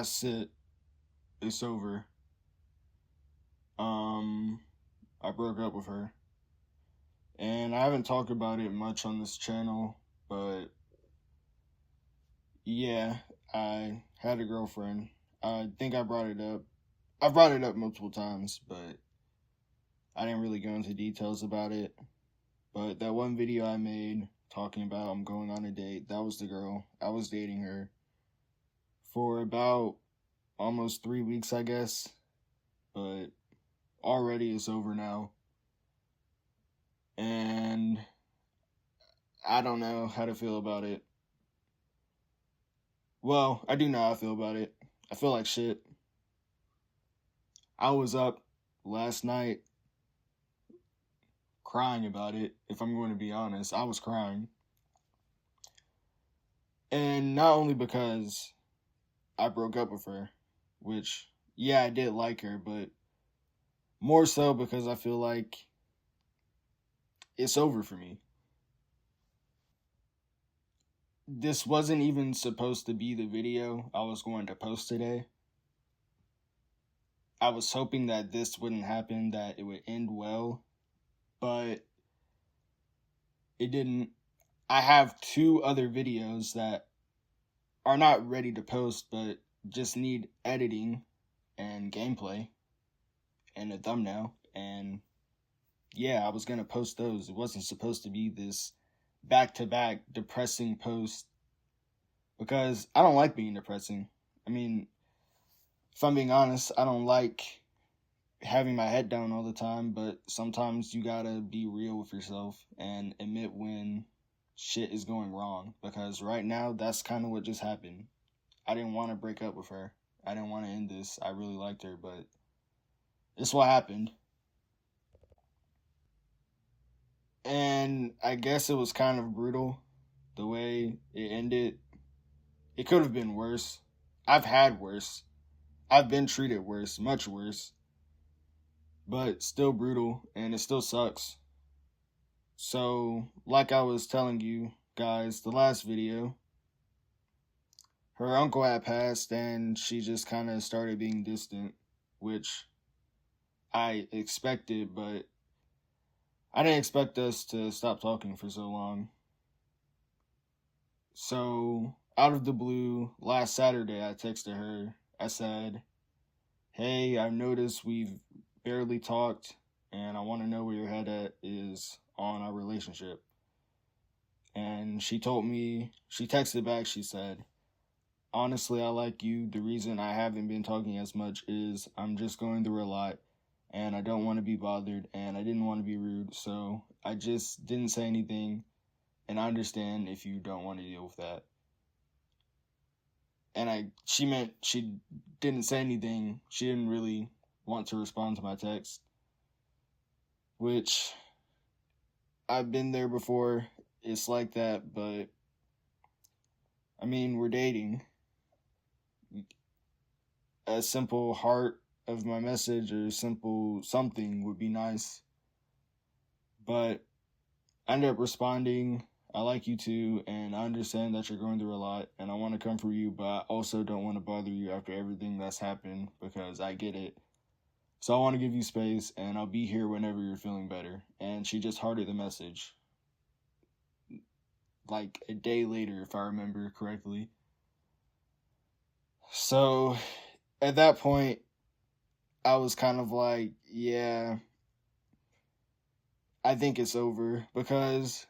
that's it. It's over. I broke up with her. And I haven't talked about it much on this channel, but yeah, I had a girlfriend. I think I brought it up. I've brought it up multiple times, but I didn't really go into details about it. But that one video I made talking about I'm going on a date, that was the girl. I was dating her for about almost 3 weeks, I guess. But already it's over now. And I don't know how to feel about it. Well, I do know how I feel about it. I feel like shit. I was up last night crying about it, if I'm going to be honest. I was crying. And not only because I broke up with her, which, yeah, I did like her, but more so because I feel like it's over for me. This wasn't even supposed to be the video I was going to post today. I was hoping that this wouldn't happen, that it would end well, but it didn't. I have 2 other videos that are not ready to post, but just need editing and gameplay and a thumbnail. And yeah, I was going to post those. It wasn't supposed to be this back-to-back depressing post, because I don't like being depressing. I mean, if I'm being honest, I don't like having my head down all the time, but sometimes you gotta be real with yourself and admit when shit is going wrong, because right now that's kind of what just happened. I didn't want to break up with her. I didn't want to end this. I really liked her, but it's what happened. And I guess it was kind of brutal the way it ended. It could have been worse. I've had worse. I've been treated worse, much worse. But still brutal, and it still sucks. So, like I was telling you guys, the last video, her uncle had passed, and she just kind of started being distant, which I expected, but I didn't expect us to stop talking for so long. So, out of the blue, last Saturday, I texted her. I said, hey, I've noticed we've barely talked, and I want to know where your head at is on our relationship. And she told me, she texted back, she said, honestly, I like you. The reason I haven't been talking as much is I'm just going through a lot, and I don't want to be bothered, and I didn't want to be rude, so I just didn't say anything, and I understand if you don't want to deal with that. And she meant she didn't say anything. She didn't really want to respond to my text, which I've been there before. It's like that, but I mean, we're dating. A simple heart of my message or simple something would be nice, but I ended up responding, I like you too, and I understand that you're going through a lot, and I want to come for you, but I also don't want to bother you after everything that's happened, because I get it. So I want to give you space, and I'll be here whenever you're feeling better. And she just hearted the message, like a day later, if I remember correctly. So at that point, I was kind of like, yeah, I think it's over, because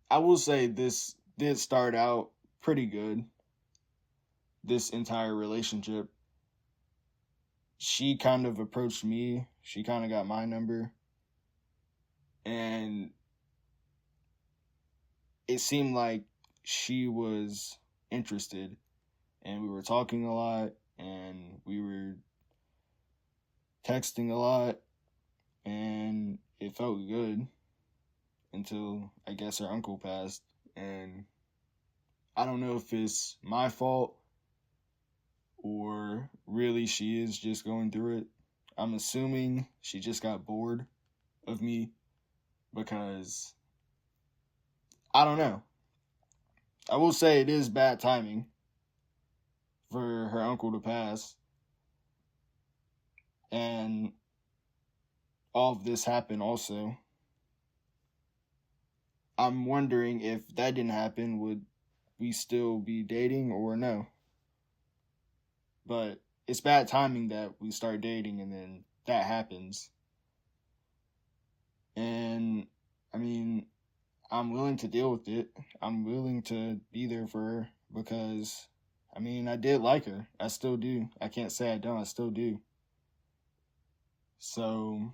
I will say this did start out pretty good, this entire relationship. She kind of approached me. She kind of got my number. And it seemed like she was interested. And we were talking a lot. And we were texting a lot. And it felt good. Until, I guess, her uncle passed. And I don't know if it's my fault or really she is just going through it. I'm assuming she just got bored of me, because I don't know. I will say it is bad timing for her uncle to pass. And all of this happened also. I'm wondering if that didn't happen, would we still be dating or no? But it's bad timing that we start dating and then that happens. And I mean, I'm willing to deal with it. I'm willing to be there for her because, I mean, I did like her. I still do. I can't say I don't. I still do. So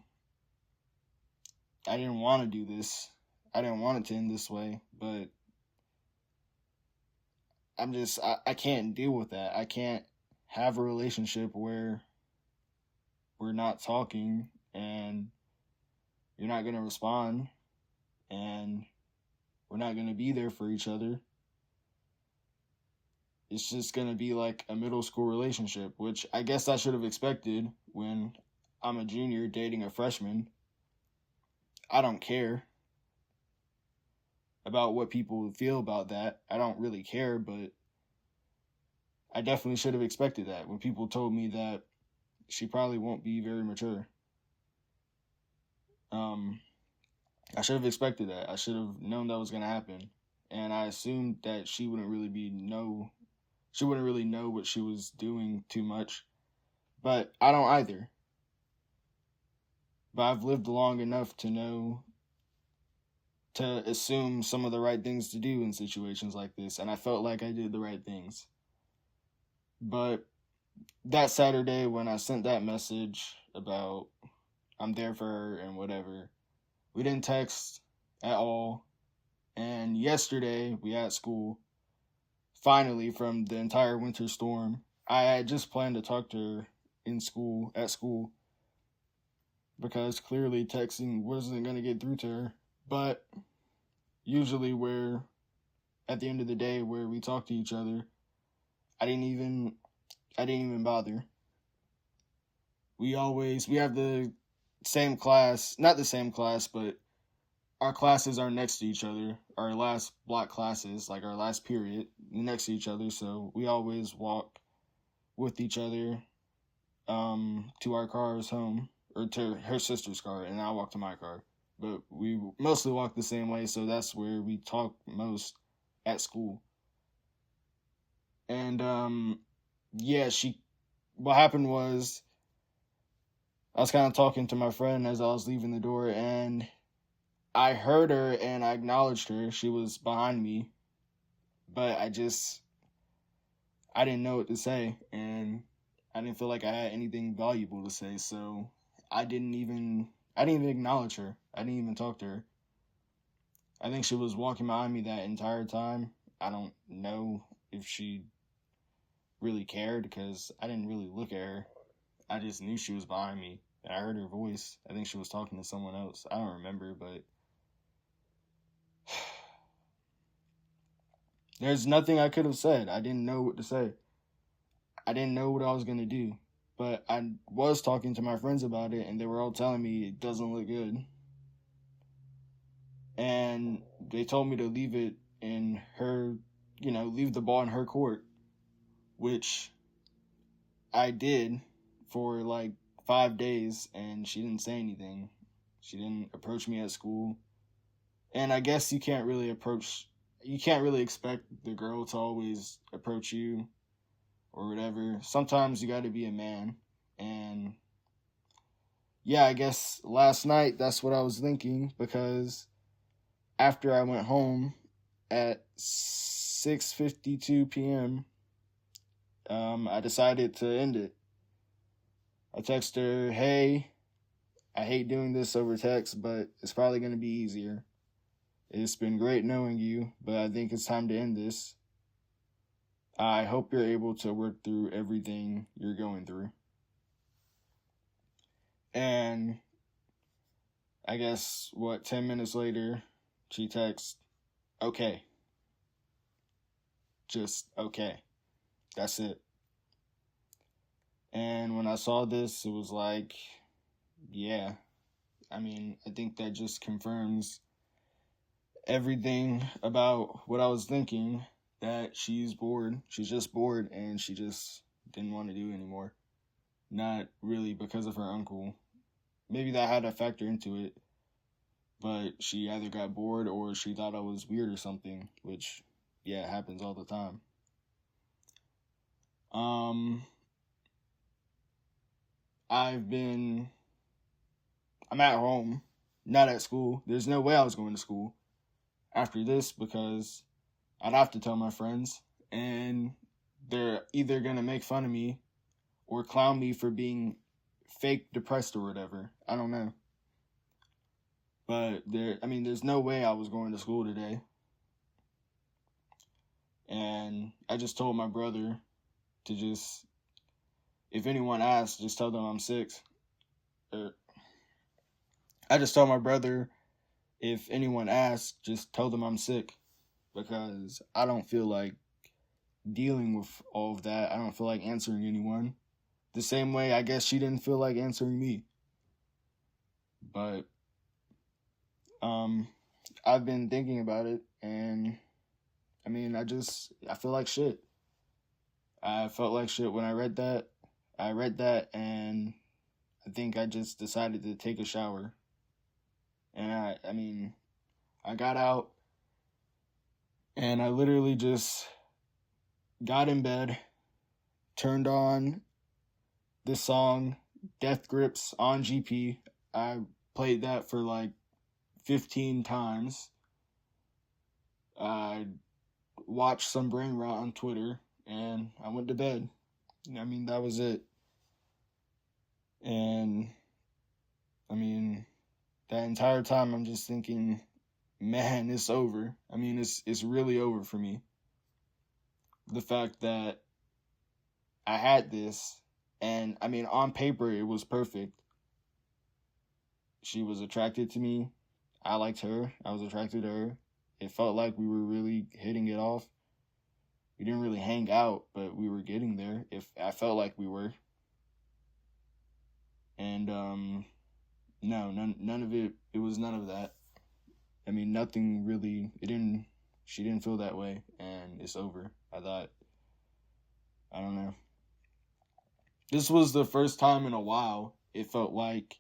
I didn't want to do this. I didn't want it to end this way, but I can't deal with that. I can't have a relationship where we're not talking and you're not going to respond and we're not going to be there for each other. It's just going to be like a middle school relationship, which I guess I should have expected when I'm a junior dating a freshman. I don't care about what people feel about that. I don't really care, but I definitely should have expected that when people told me that she probably won't be very mature. I should have expected that. I should have known that was going to happen. And I assumed that she wouldn't really know what she was doing too much. But I don't either. But I've lived long enough to assume some of the right things to do in situations like this. And I felt like I did the right things. But that Saturday when I sent that message about I'm there for her and whatever, we didn't text at all. And yesterday we had school. Finally, from the entire winter storm, I had just planned to talk to her at school, because clearly texting wasn't going to get through to her. But usually at the end of the day where we talk to each other, I didn't even bother. We have the same class, not the same class, but our classes are next to each other. Our last block classes, like our last period, next to each other. So we always walk with each other to our cars home, or to her sister's car, and I walk to my car. But we mostly walk the same way, so that's where we talk most at school. And yeah, what happened was I was kind of talking to my friend as I was leaving the door, and I heard her and I acknowledged her. She was behind me, but I didn't know what to say, and I didn't feel like I had anything valuable to say, so I didn't even acknowledge her. I didn't even talk to her. I think she was walking behind me that entire time. I don't know if she really cared, because I didn't really look at her. I just knew she was behind me. And I heard her voice. I think she was talking to someone else. I don't remember, but there's nothing I could have said. I didn't know what to say. I didn't know what I was going to do. But I was talking to my friends about it, and they were all telling me it doesn't look good. And they told me to leave it in her, leave the ball in her court, which I did for like 5 days, and she didn't say anything. She didn't approach me at school. And I guess you can't really expect the girl to always approach you or whatever. Sometimes you got to be a man. And yeah, I guess last night that's what I was thinking, because after I went home at 6:52 p.m., I decided to end it. I texted her, hey, I hate doing this over text, but it's probably going to be easier. It's been great knowing you, but I think it's time to end this. I hope you're able to work through everything you're going through. And I guess, 10 minutes later, she texts, okay. Just okay. That's it. And when I saw this, it was like, yeah. I mean, I think that just confirms everything about what I was thinking, that she's bored. She's just bored and she just didn't want to do it anymore. Not really because of her uncle. Maybe that had a factor into it, but she either got bored or she thought I was weird or something, which, yeah, it happens all the time. I'm at home, not at school. There's no way I was going to school after this because I'd have to tell my friends, and they're either going to make fun of me or clown me for being fake depressed or whatever. I don't know. But there's no way I was going to school today. And I just told my brother to just, if anyone asks, just tell them I'm sick. I just told my brother, if anyone asks, just tell them I'm sick. Because I don't feel like dealing with all of that. I don't feel like answering anyone. The same way I guess she didn't feel like answering me. But I've been thinking about it, and I feel like shit. I felt like shit when I read that. I read that, and I think I just decided to take a shower. And I got out, and I literally just got in bed, turned on this song, Death Grips on GP. I played that for like 15 times. I watched some brain rot on Twitter, and I went to bed. That was it. And that entire time I'm just thinking, man, it's over. It's really over for me. The fact that I had this, and on paper it was perfect. She was attracted to me. I liked her. I was attracted to her. It felt like we were really hitting it off. We didn't really hang out, but we were getting there. I felt like we were. And no, none of it. It was none of that. Nothing really. She didn't feel that way, and it's over. I don't know. This was the first time in a while it felt like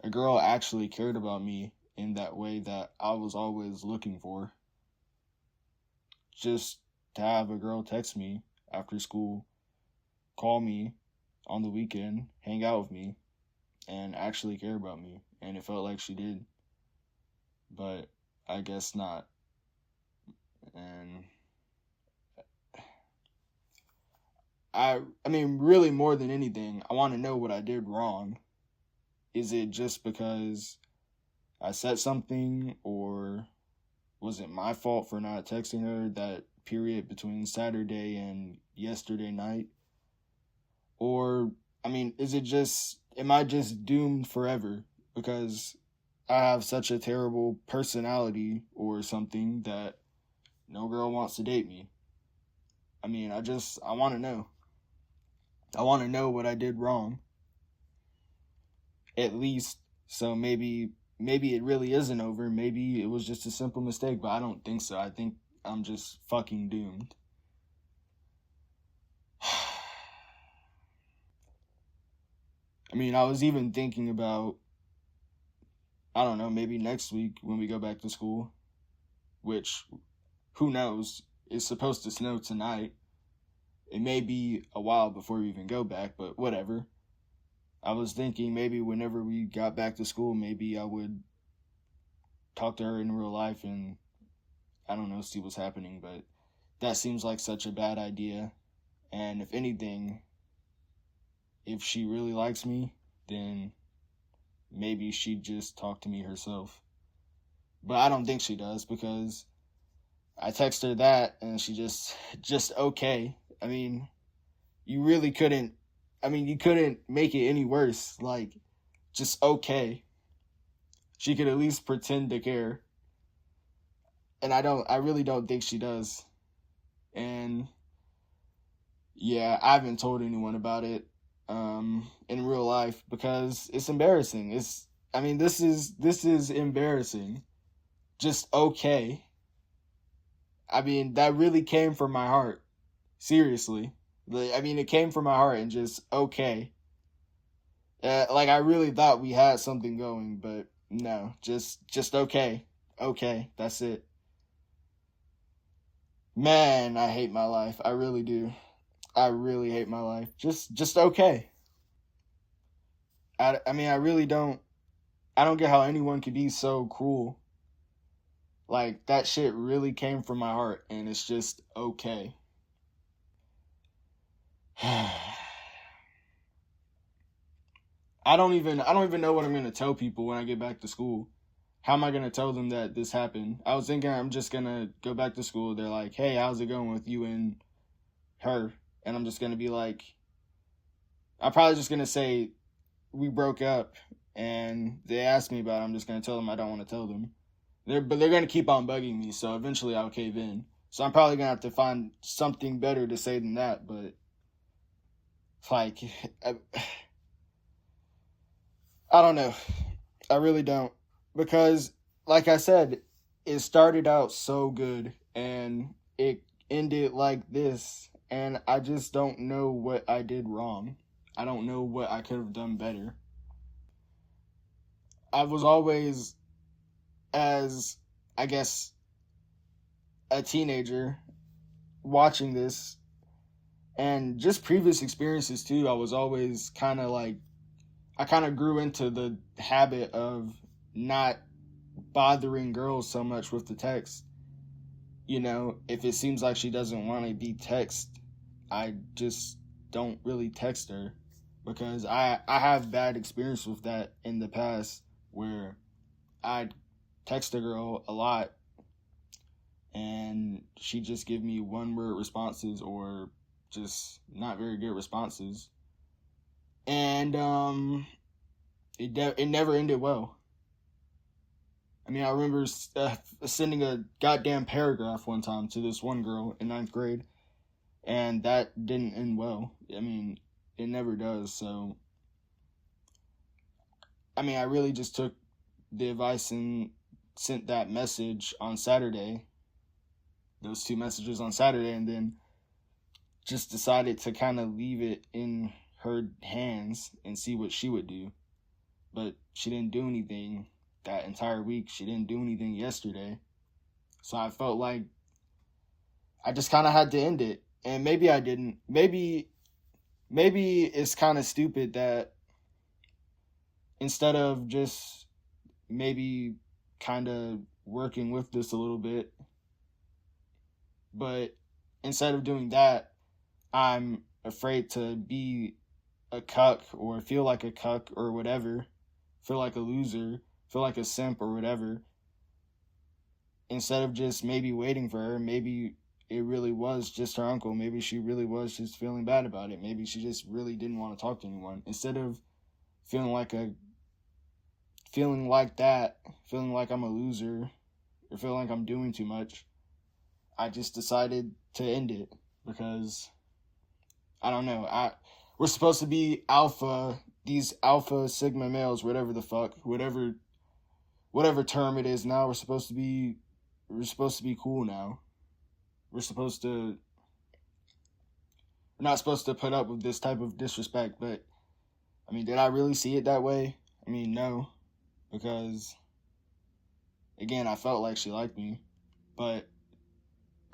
a girl actually cared about me in that way that I was always looking for. Just to have a girl text me after school, call me on the weekend, hang out with me, and actually care about me. And it felt like she did. But I guess not. And really more than anything, I want to know what I did wrong. Is it just because I said something, or was it my fault for not texting her that period between Saturday and yesterday night? Or, am I just doomed forever because I have such a terrible personality or something that no girl wants to date me? I want to know. I want to know what I did wrong. At least, so maybe it really isn't over. Maybe it was just a simple mistake, but I don't think so. I think I'm just fucking doomed. I was even thinking about, I don't know, maybe next week when we go back to school, which, who knows, it's supposed to snow tonight. It may be a while before we even go back, but whatever. I was thinking maybe whenever we got back to school, maybe I would talk to her in real life and, I don't know, see what's happening, but that seems like such a bad idea. And if anything, if she really likes me, then maybe she'd just talk to me herself. But I don't think she does, because I text her that and she just okay. You really couldn't, you couldn't make it any worse. Like, just okay. She could at least pretend to care. And I really don't think she does. And yeah, I haven't told anyone about it in real life because it's embarrassing. This is embarrassing. Just okay. I mean, that really came from my heart. Seriously. I mean, it came from my heart and just, okay. Like, I really thought we had something going, but no, just okay. Okay, that's it. Man, I hate my life. I really do. I really hate my life. Just okay. I mean, I don't get how anyone could be so cruel. Like, that shit really came from my heart, and it's just okay. I don't even know what I'm gonna tell people when I get back to school. How am I gonna tell them that this happened? I was thinking I'm just gonna go back to school. They're like, "Hey, how's it going with you and her?" And I'm just gonna be like, I'm probably just gonna say we broke up, and they asked me about it. I'm just gonna tell them I don't want to tell them. But they're gonna keep on bugging me, so eventually I'll cave in. So I'm probably gonna have to find something better to say than that. But like, I, I don't know. I really don't. Because, like I said, it started out so good and it ended like this. And I just don't know what I did wrong. I don't know what I could have done better. I was always, as I guess, a teenager watching this and just previous experiences too. I was always kind of like, I kind of grew into the habit of not bothering girls so much with the text. You know, if it seems like she doesn't want to be text, I just don't really text her because I have bad experience with that in the past where I'd text a girl a lot and she just give me one word responses or just not very good responses. And it never ended well. I mean, I remember sending a goddamn paragraph one time to this one girl in ninth grade, and that didn't end well. I mean, it never does. So, I mean, I really just took the advice and sent that message on Saturday, those two messages on Saturday, and then just decided to kind of leave it in her hands and see what she would do. But she didn't do anything that entire week. She didn't do anything yesterday. So I felt like I just kind of had to end it. And maybe I didn't. Maybe it's kind of stupid that instead of just maybe kind of working with this a little bit, but instead of doing that, I'm afraid to be a cuck or feel like a cuck or whatever, feel like a loser, feel like a simp or whatever. Instead of just maybe waiting for her, maybe it really was just her uncle. Maybe she really was just feeling bad about it. Maybe she just really didn't want to talk to anyone. Instead of feeling like that, feeling like I'm a loser or feeling like I'm doing too much, I just decided to end it because I don't know. We're supposed to be alpha, these alpha sigma males, whatever the fuck, whatever term it is now. We're supposed to be cool now. We're not supposed to put up with this type of disrespect, but I mean, did I really see it that way? I mean, no, because again, I felt like she liked me, but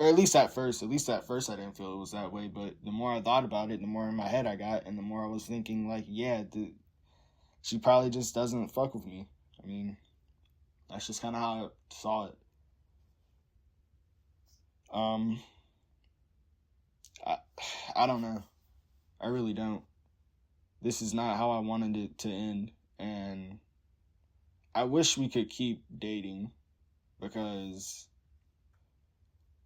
or at least at first I didn't feel it was that way, but the more I thought about it, the more in my head I got, and the more I was thinking like, yeah, she probably just doesn't fuck with me. I mean, that's just kind of how I saw it. Um, I, I don't know. I really don't. This is not how I wanted it to end, and I wish we could keep dating because,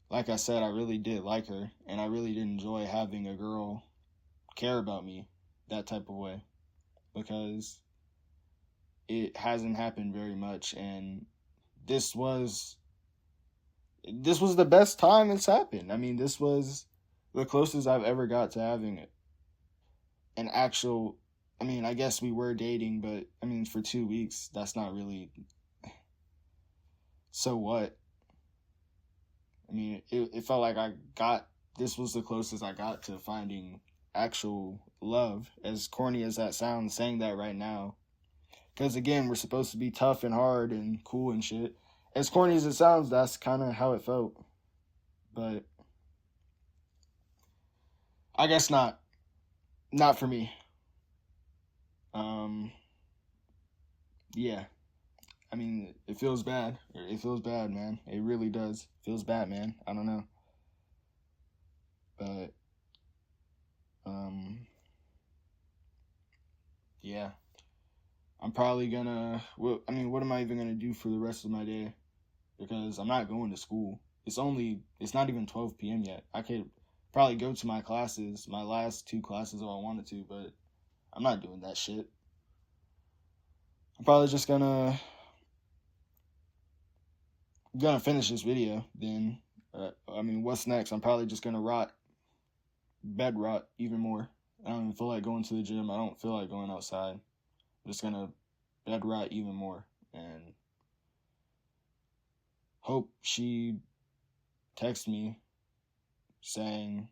like I said, I really did like her, and I really did enjoy having a girl care about me that type of way because it hasn't happened very much, and this was the best time it's happened. I mean, this was the closest I've ever got to having an actual. I mean, I guess we were dating, but I mean, for 2 weeks, that's not really. So what? I mean, it felt like this was the closest I got to finding actual love, as corny as that sounds, saying that right now. Because again, we're supposed to be tough and hard and cool and shit. As corny as it sounds, that's kind of how it felt. But I guess not. Not for me. Yeah. I mean, it feels bad. It feels bad, man. It really does. It feels bad, man. I don't know. But, yeah. I'm probably gonna, what am I even gonna do for the rest of my day? Because I'm not going to school. It's not even 12 p.m. yet. I could probably go to my classes, my last 2 classes if I wanted to, but I'm not doing that shit. I'm probably just gonna finish this video. Then, what's next? I'm probably just gonna bed rot even more. I don't even feel like going to the gym. I don't feel like going outside. I'm just gonna bed rot even more and hope she texts me saying,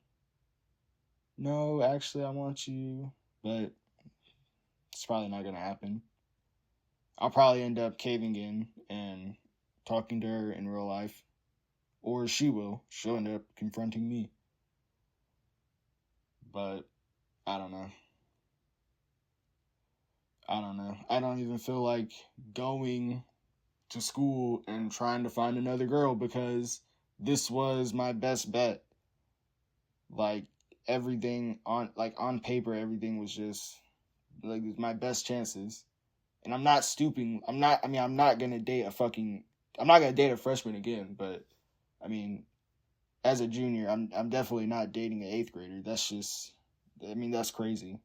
no, actually, I want you, but it's probably not gonna happen. I'll probably end up caving in and talking to her in real life, or she'll end up confronting me. But I don't know. I don't even feel like going to school and trying to find another girl, because this was my best bet. Like, everything on paper, everything was just like my best chances. And I'm not stooping. I'm not gonna date a freshman again, but I mean, as a junior, I'm definitely not dating an 8th grader. That's crazy.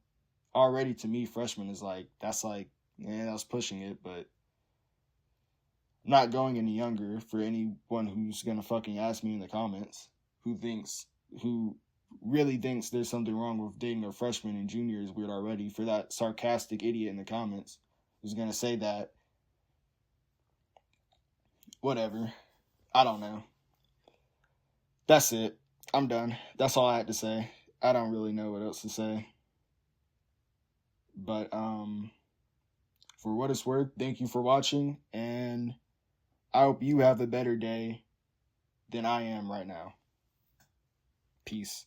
Already, to me, freshman is that's pushing it, but I'm not going any younger. For anyone who's gonna fucking ask me in the comments who really thinks there's something wrong with dating a freshman and junior is weird already, for that sarcastic idiot in the comments who's gonna say that. Whatever. I don't know. That's it. I'm done. That's all I had to say. I don't really know what else to say. But for what it's worth, thank you for watching, and I hope you have a better day than I am right now. Peace.